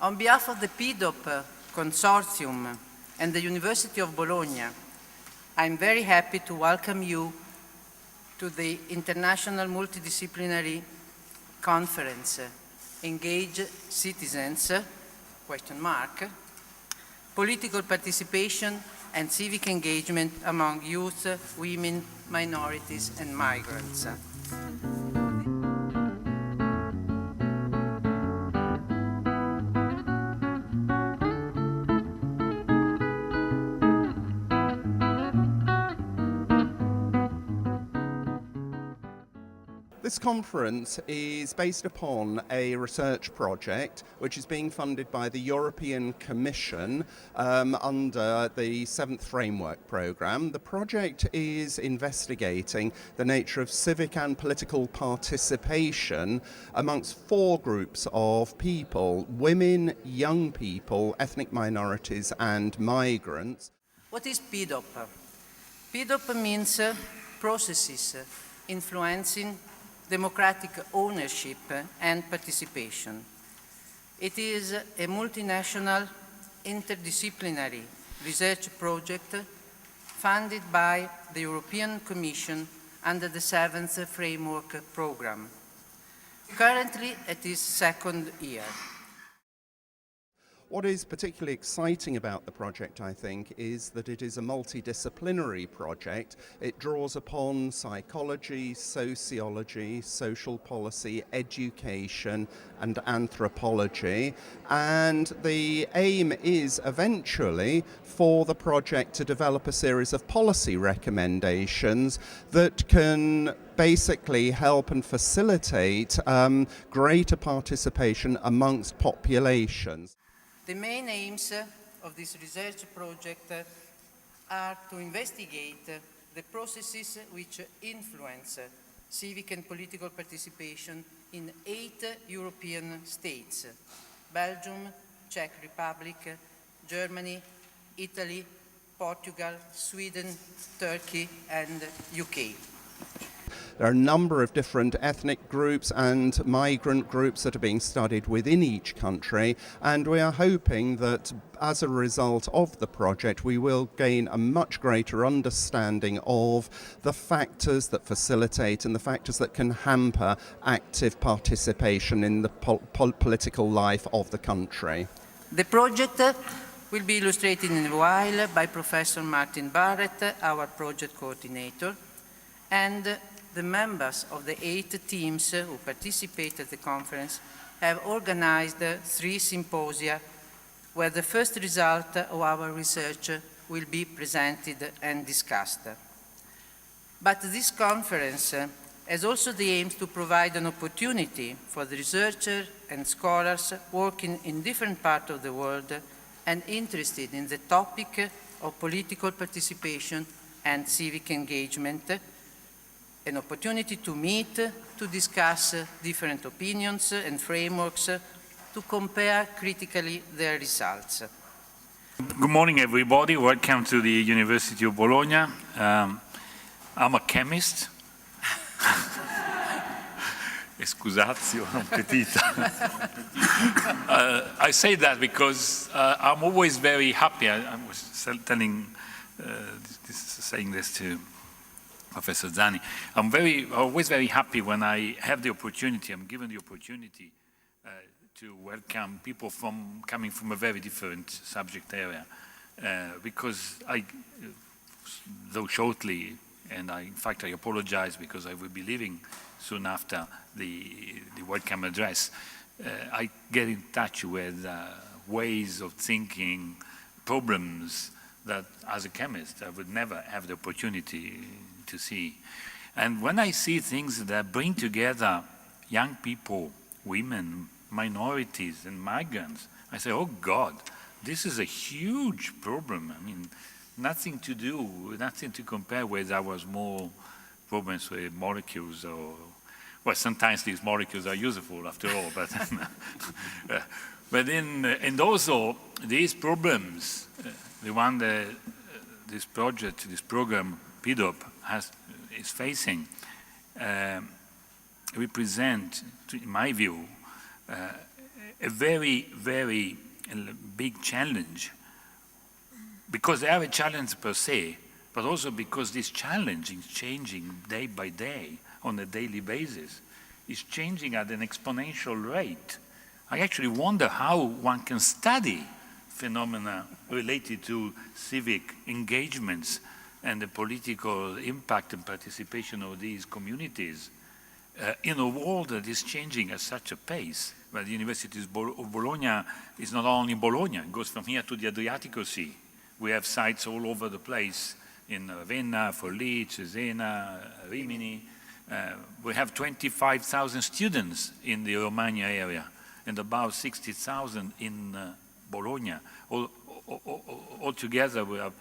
On behalf of the Pidop Consortium and the University of Bologna, I'm very happy to welcome you to the International Multidisciplinary Conference, Engage Citizens, Political Participation and Civic Engagement among Youth, Women, Minorities and Migrants. This conference is based upon a research project which is being funded by the European Commission under the 7th Framework Programme. The project is investigating the nature of civic and political participation amongst 4 groups of people: women, young people, ethnic minorities and migrants. What is Pidop? Pidop means processes influencing democratic ownership and participation. It is a multinational, interdisciplinary research project funded by the European Commission under the 7th Framework Programme. Currently, it is 2nd year. What is particularly exciting about the project, I think, is that it is a multidisciplinary project. It draws upon psychology, sociology, social policy, education, and anthropology. And the aim is eventually for the project to develop a series of policy recommendations that can basically help and facilitate greater participation amongst populations. The main aims of this research project are to investigate the processes which influence civic and political participation in 8 European states: Belgium, Czech Republic, Germany, Italy, Portugal, Sweden, Turkey and UK. There are a number of different ethnic groups and migrant groups that are being studied within each country, and we are hoping that as a result of the project we will gain a much greater understanding of the factors that facilitate and the factors that can hamper active participation in the political life of the country. The project will be illustrated in a while by Professor Martin Barrett, our project coordinator, and the members of the 8 teams who participate at the conference have organized 3 symposia where the first result of our research will be presented and discussed. But this conference has also the aim to provide an opportunity for the researchers and scholars working in different parts of the world and interested in the topic of political participation and civic engagement, an opportunity to meet, to discuss different opinions and frameworks, to compare critically their results. Good morning, everybody. Welcome to the University of Bologna. I'm a chemist. Excusatio, petita. I say that because I'm always very happy. I was saying this to Professor Zani. I'm always very happy when I have the opportunity, I'm given the opportunity to welcome people coming from a very different subject area. Because though shortly, and in fact I apologize because I will be leaving soon after the welcome address, I get in touch with ways of thinking, problems that as a chemist I would never have the opportunity to see. And when I see things that bring together young people, women, minorities and migrants, I say, oh God, this is a huge problem. I mean, nothing to compare with our small problems with molecules or, well, sometimes these molecules are useful after all, but and also these problems, the one that this program, Pidop, is facing, represent, in my view, a very, very big challenge, because they are a challenge per se, but also because this challenge is changing day by day on a daily basis. It's changing at an exponential rate. I actually wonder how one can study phenomena related to civic engagements and the political impact and participation of these communities in a world that is changing at such a pace. Well, the University of Bologna is not only Bologna, it goes from here to the Adriatic Sea. We have sites all over the place in Ravenna, Forlì, Cesena, Rimini. We have 25,000 students in the Romagna area and about 60,000 in Bologna. Altogether, we have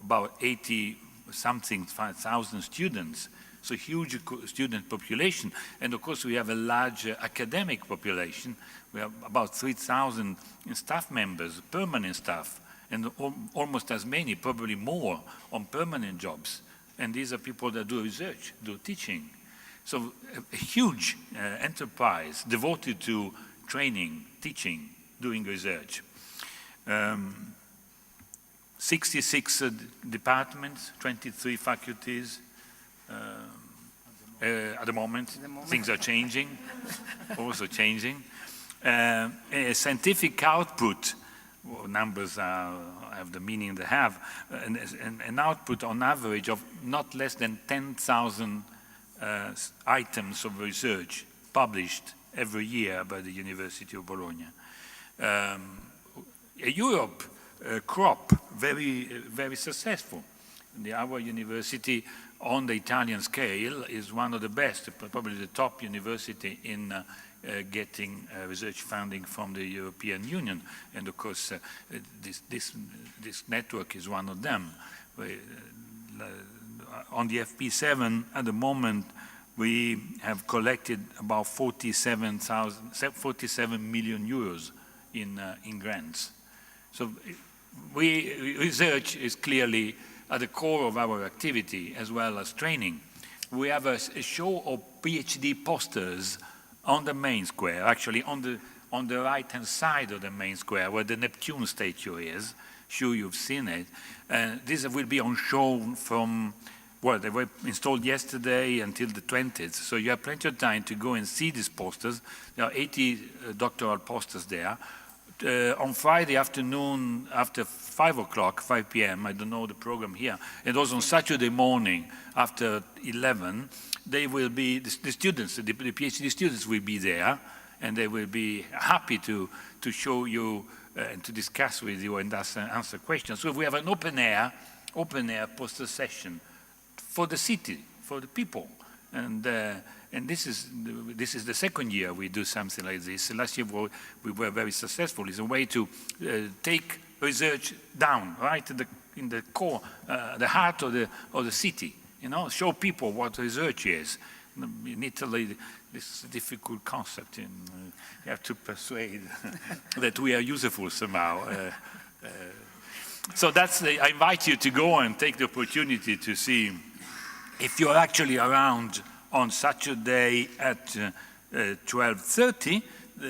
about 80-something thousand students. So huge student population. And of course, we have a large academic population. We have about 3,000 staff members, permanent staff, and almost as many, probably more, on permanent jobs. And these are people that do research, do teaching. So a huge enterprise devoted to training, teaching, doing research. 66 departments, 23 faculties. At the moment, things are changing, also changing. A scientific output, well, numbers have the meaning they have, an output on average of not less than 10,000 items of research published every year by the University of Bologna. A Europe crop, very, very successful. Our university on the Italian scale is one of the best, probably the top university in getting research funding from the European Union. And of course, this network is one of them. On the FP7, at the moment, we have collected about 47 million euros in grants. So research is clearly at the core of our activity, as well as training. We have a show of PhD posters on the main square, actually on the right-hand side of the main square, where the Neptune statue is. Sure, you've seen it. This will be on show from, well, they were installed yesterday until the 20th, so you have plenty of time to go and see these posters. There are 80 doctoral posters there. On Friday afternoon after 5 p.m., I don't know the program here, and also on Saturday morning after 11, they will be, the students, the PhD students will be there, and they will be happy to show you and to discuss with you and answer questions. So we have an open air poster session for the city, for the people. And this is the second year we do something like this. Last year we were very successful. It's a way to take research down, right in the core, the heart of the city. You know, show people what research is. In Italy, this is a difficult concept, and you have to persuade that we are useful somehow. So I invite you to go and take the opportunity to see if you're actually around on Saturday at 12:30,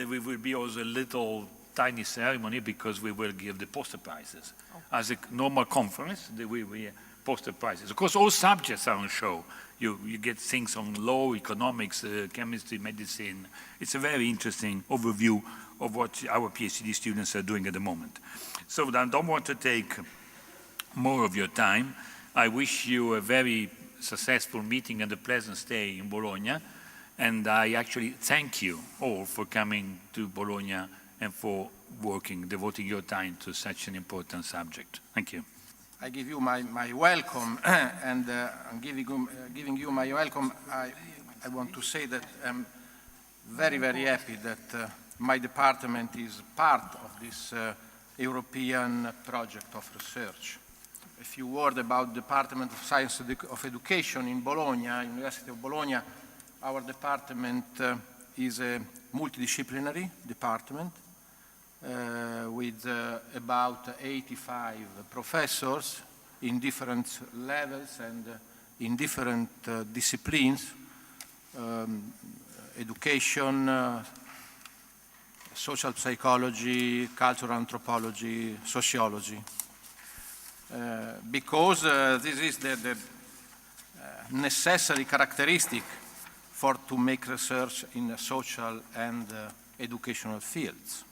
we will be also a little tiny ceremony because we will give the poster prizes. As a normal conference, we poster prizes. Of course, all subjects are on show. You get things on law, economics, chemistry, medicine. It's a very interesting overview of what our PhD students are doing at the moment. So I don't want to take more of your time. I wish you a very successful meeting and a pleasant stay in Bologna. And I actually thank you all for coming to Bologna and for devoting your time to such an important subject. Thank you. I give you my welcome, and I'm giving you my welcome. I want to say that I'm very, very happy that my department is part of this European project of research. A few words about the Department of Science of Education in Bologna, University of Bologna. Our department is a multidisciplinary department with about 85 professors in different levels and in different disciplines, education, social psychology, cultural anthropology, sociology. Because this is the necessary characteristic to make research in social and educational fields.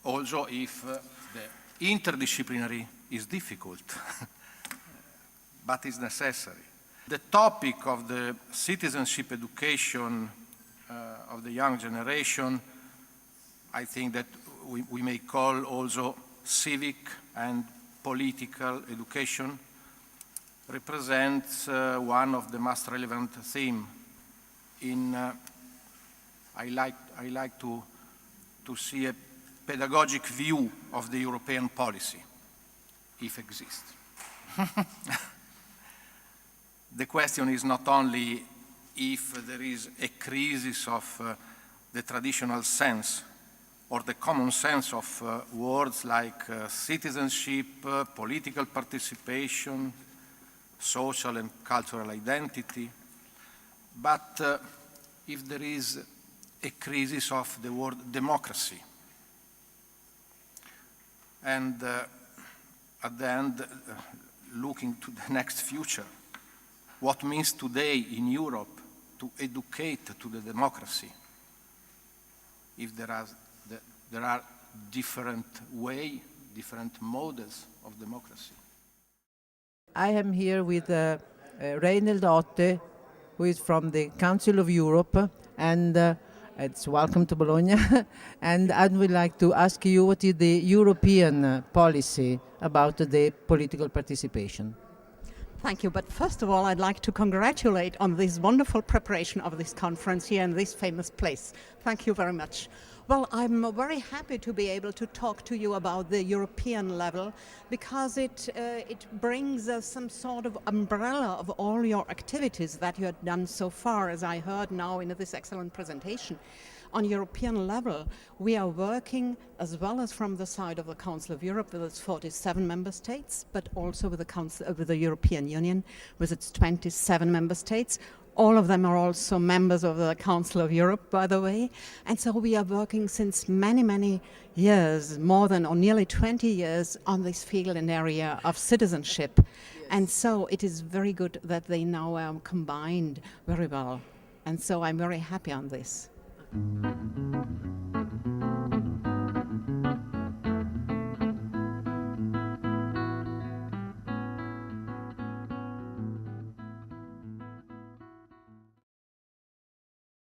Also, if the interdisciplinary is difficult, but is necessary. The topic of the citizenship education of the young generation, I think that we may call also civic and political education, represents one of the most relevant themes in, I like to see a pedagogic view of the European policy, if exists. The question is not only if there is a crisis of the traditional sense or the common sense of words like citizenship, political participation, social and cultural identity, but if there is a crisis of the word democracy. And at the end, looking to the next future, what means today in Europe to educate to the democracy, if there are different ways, different modes of democracy. I am here with Reinhold Otte, who is from the Council of Europe, and it's welcome to Bologna. And I would like to ask you, what is the European policy about the political participation? Thank you. But first of all, I'd like to congratulate on this wonderful preparation of this conference here in this famous place. Thank you very much. Well, I'm very happy to be able to talk to you about the European level, because it brings some sort of umbrella of all your activities that you have done so far, as I heard now in this excellent presentation. On European level, we are working as well as from the side of the Council of Europe with its 47 member states, but also with the European Union with its 27 member states. All of them are also members of the Council of Europe, by the way. And so we are working since many, many years, more than or nearly 20 years, on this field and area of citizenship. Yes. And so it is very good that they now are combined very well. And so I'm very happy on this.